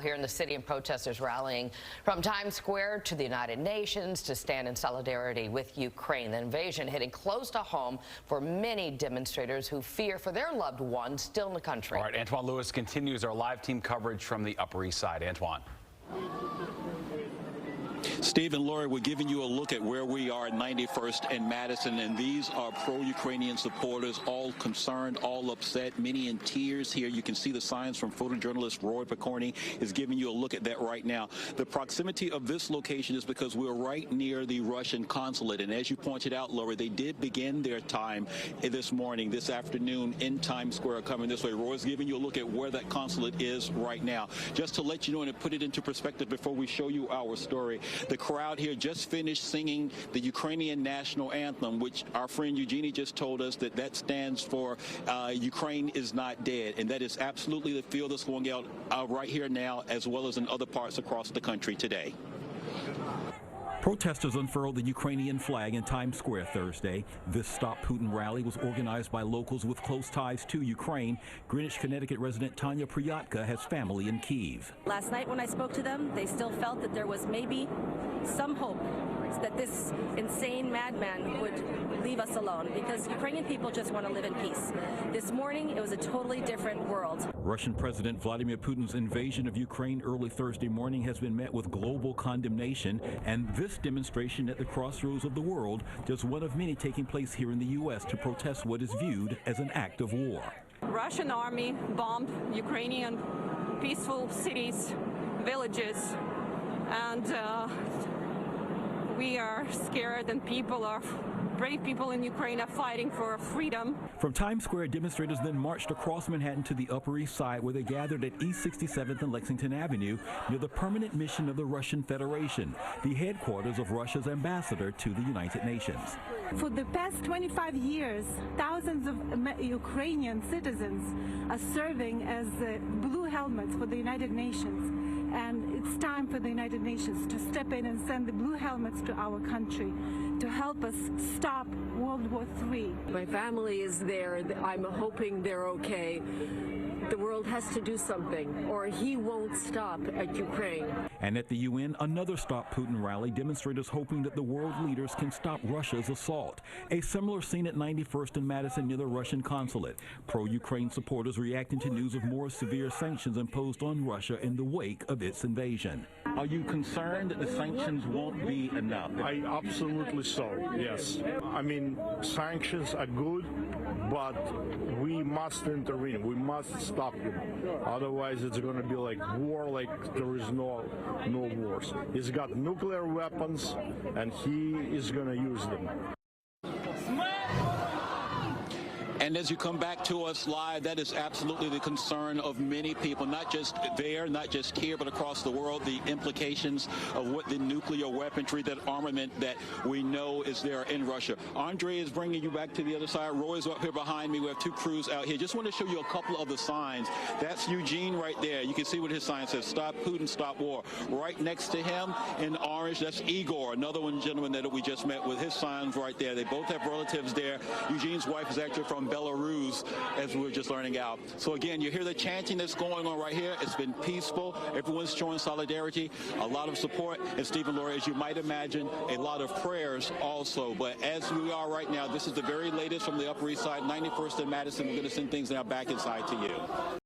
Here in the city, and protesters rallying from Times Square to the United Nations to stand in solidarity with Ukraine. The invasion hitting close to home for many demonstrators who fear for their loved ones still in the country. All right, Antoine Lewis continues our live team coverage from the Upper East Side. Antoine. Steve and Laura, we're giving you a look at where we are at 91st and Madison, and these are pro-Ukrainian supporters, all concerned, all upset, many in tears here. You can see the signs from photojournalist Roy Picorni is giving you a look at that right now. The proximity of this location is because we're right near the Russian consulate, and as you pointed out, Laura, they did begin their time this morning, this afternoon in Times Square coming this way. Roy's giving you a look at where that consulate is right now. Just to let you know and to put it into perspective before we show you our story, the crowd here just finished singing the Ukrainian national anthem, which our friend Eugenie just told us that stands for Ukraine is not dead. And that is absolutely the feel that's going out right here now, as well as in other parts across the country today. Protesters unfurled the Ukrainian flag in Times Square Thursday. This Stop Putin rally was organized by locals with close ties to Ukraine. Greenwich, Connecticut resident Tanya Pryatka has family in Kyiv. Last night when I spoke to them, they still felt that there was maybe some hope that this insane madman would leave us alone, because Ukrainian people just want to live in peace. This morning, it was a totally different world. Russian President Vladimir Putin's invasion of Ukraine early Thursday morning has been met with global condemnation, and this demonstration at the crossroads of the world, just one of many taking place here in the U.S. to protest what is viewed as an act of war. Russian army bombed Ukrainian peaceful cities, villages, and we are scared, and brave people in Ukraine are fighting for freedom. From Times Square, demonstrators then marched across Manhattan to the Upper East Side, where they gathered at East 67th and Lexington Avenue near the permanent mission of the Russian Federation, the headquarters of Russia's ambassador to the United Nations. For the past 25 years, thousands of Ukrainian citizens are serving as blue helmets for the United Nations. And it's time for the United Nations to step in and send the blue helmets to our country to help us stop World War III. My family is there. I'm hoping they're okay. The world has to do something, or he won't stop at Ukraine. And at the UN, another Stop Putin rally, demonstrators hoping that the world leaders can stop Russia's assault. A similar scene at 91st and Madison near the Russian consulate. Pro-Ukraine supporters reacting to news of more severe sanctions imposed on Russia in the wake of its invasion. Are you concerned that the sanctions won't be enough? Absolutely so, yes. I mean, sanctions are good, but we must intervene. We must stop him. Otherwise, it's going to be like war, like there is no wars. He's got nuclear weapons, and he is going to use them. And as you come back to us live, that is absolutely the concern of many people, not just there, not just here, but across the world, the implications of what the nuclear weaponry, that armament that we know is there in Russia. Andre is bringing you back to the other side. Roy's up here behind me. We have two crews out here. Just want to show you a couple of the signs. That's Eugene right there. You can see what his sign says, Stop Putin, Stop War. Right next to him in orange, that's Igor, another one gentleman that we just met with his signs right there. They both have relatives there. Eugene's wife is actually from Belarus, as we were just learning out. So again, you hear the chanting that's going on right here. It's been peaceful. Everyone's showing solidarity, a lot of support, and Stephen, Laura, as you might imagine, a lot of prayers also. But as we are right now, this is the very latest from the Upper East Side, 91st and Madison. We're going to send things now back inside to you.